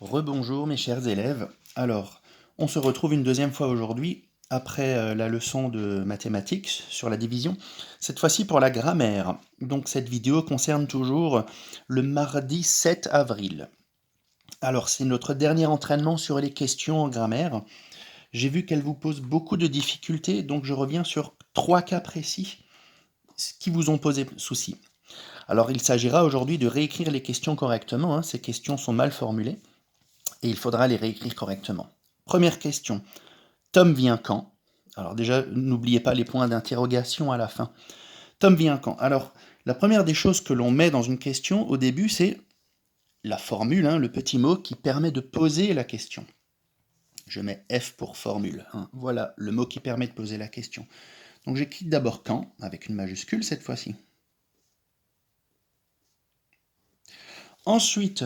Rebonjour mes chers élèves. Alors, on se retrouve une deuxième fois aujourd'hui, après la leçon de mathématiques sur la division, cette fois-ci pour la grammaire. Donc cette vidéo concerne toujours le mardi 7 avril. Alors c'est notre dernier entraînement sur les questions en grammaire. J'ai vu qu'elles vous posent beaucoup de difficultés, donc je reviens sur 3 cas précis qui vous ont posé souci. Alors il s'agira aujourd'hui de réécrire les questions correctement, ces questions sont mal formulées. Et il faudra les réécrire correctement. Première question, Tom vient quand? Alors déjà, n'oubliez pas les points d'interrogation à la fin. Tom vient quand? Alors, la première des choses que l'on met dans une question au début, c'est la formule, le petit mot qui permet de poser la question. Je mets F pour formule. Voilà le mot qui permet de poser la question. Donc j'écris d'abord quand, avec une majuscule cette fois-ci. Ensuite,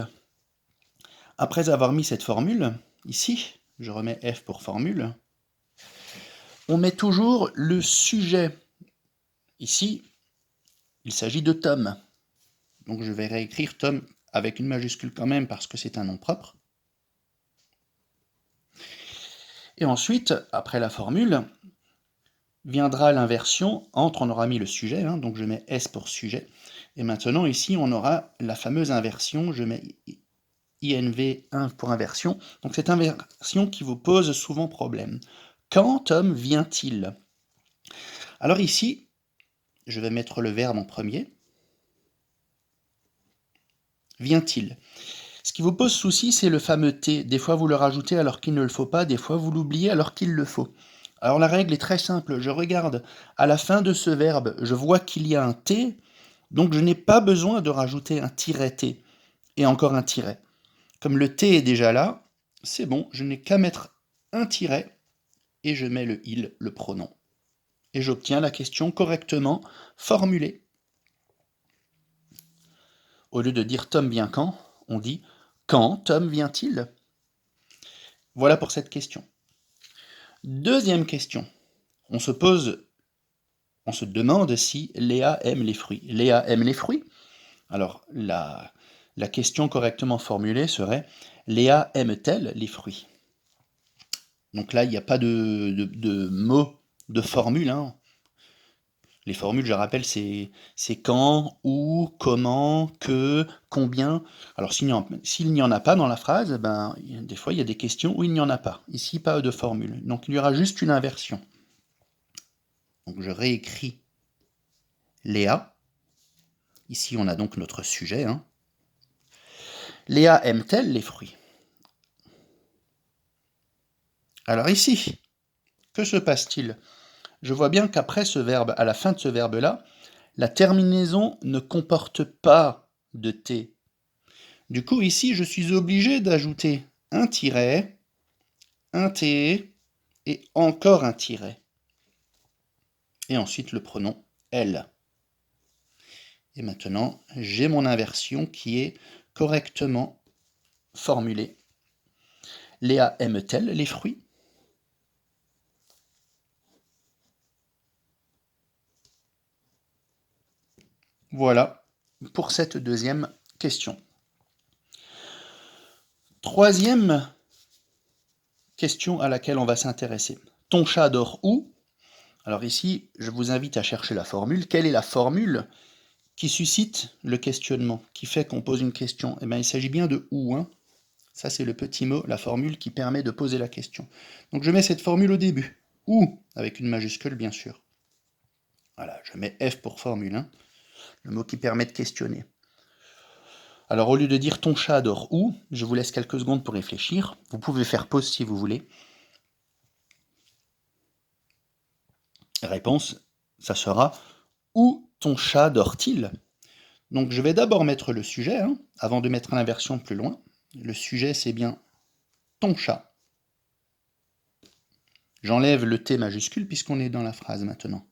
après avoir mis cette formule, ici, je remets F pour formule, on met toujours le sujet. Ici, il s'agit de Tom. Donc je vais réécrire Tom avec une majuscule quand même parce que c'est un nom propre. Et ensuite, après la formule, viendra l'inversion entre, on aura mis le sujet, donc je mets S pour sujet. Et maintenant ici, on aura la fameuse inversion, je mets INV1 pour inversion. Donc cette inversion qui vous pose souvent problème. Quand Tom vient-il? Alors ici, je vais mettre le verbe en premier. Vient-il? Ce qui vous pose souci, c'est le fameux T. Des fois, vous le rajoutez alors qu'il ne le faut pas, des fois, vous l'oubliez alors qu'il le faut. Alors la règle est très simple. Je regarde à la fin de ce verbe, je vois qu'il y a un T, donc je n'ai pas besoin de rajouter un tiret T et encore un tiret. Comme le T est déjà là, c'est bon, je n'ai qu'à mettre un tiret et je mets le il, le pronom. Et j'obtiens la question correctement formulée. Au lieu de dire Tom vient quand, on dit quand Tom vient-il? Voilà pour cette question. Deuxième question. On se demande si Léa aime les fruits. Léa aime les fruits? Alors, la question correctement formulée serait Léa aime-t-elle les fruits? Donc là, il n'y a pas de mots, de formule. Les formules, je rappelle, c'est quand, où, comment, que, combien. Alors s'il n'y en a pas dans la phrase, des fois il y a des questions où il n'y en a pas. Ici, pas de formule. Donc il y aura juste une inversion. Donc je réécris Léa. Ici, on a donc notre sujet. Léa aime-t-elle les fruits? Alors ici, que se passe-t-il? Je vois bien qu'après ce verbe, à la fin de ce verbe-là, la terminaison ne comporte pas de T. Du coup, ici, je suis obligé d'ajouter un tiret, un T et encore un tiret. Et ensuite le pronom elle. Et maintenant, j'ai mon inversion qui est correctement formulée. Léa aime-t-elle les fruits? Voilà pour cette deuxième question. Troisième question à laquelle on va s'intéresser. Ton chat dort où? Alors ici, je vous invite à chercher la formule. Quelle est la formule qui suscite le questionnement, qui fait qu'on pose une question? Eh bien, il s'agit bien de où. Ça, c'est le petit mot, la formule qui permet de poser la question. Donc je mets cette formule au début. Où? Avec une majuscule, bien sûr. Voilà, je mets F pour formule, le mot qui permet de questionner. Alors au lieu de dire ton chat dort où, je vous laisse quelques secondes pour réfléchir. Vous pouvez faire pause si vous voulez. Réponse, ça sera où ton chat dort-il? Donc je vais d'abord mettre le sujet, avant de mettre l'inversion plus loin. Le sujet, c'est bien ton chat. J'enlève le T majuscule puisqu'on est dans la phrase maintenant.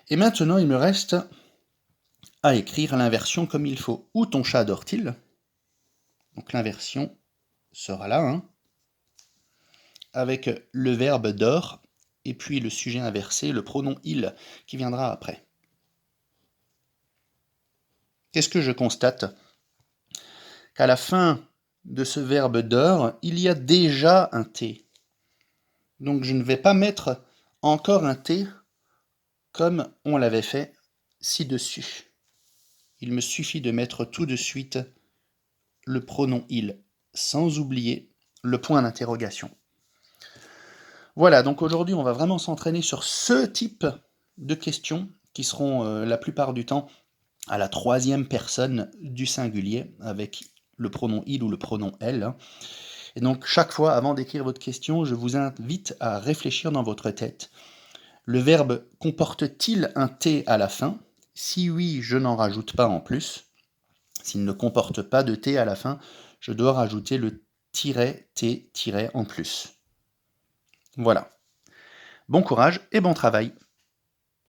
Et maintenant, il me reste à écrire l'inversion comme il faut. Où ton chat dort-il? Donc l'inversion sera là, avec le verbe dort, et puis le sujet inversé, le pronom il, qui viendra après. qu'est-ce que je constate? Qu'à la fin de ce verbe d'heure, il y a déjà un T. Donc je ne vais pas mettre encore un T comme on l'avait fait ci-dessus. Il me suffit de mettre tout de suite le pronom il, sans oublier le point d'interrogation. Voilà, donc aujourd'hui on va vraiment s'entraîner sur ce type de questions qui seront la plupart du temps à la troisième personne du singulier avec le pronom il ou le pronom elle. Et donc chaque fois, avant d'écrire votre question, je vous invite à réfléchir dans votre tête. Le verbe comporte-t-il un T à la fin? Si oui, je n'en rajoute pas en plus. S'il ne comporte pas de T à la fin, je dois rajouter le -T- en plus. Voilà. Bon courage et bon travail!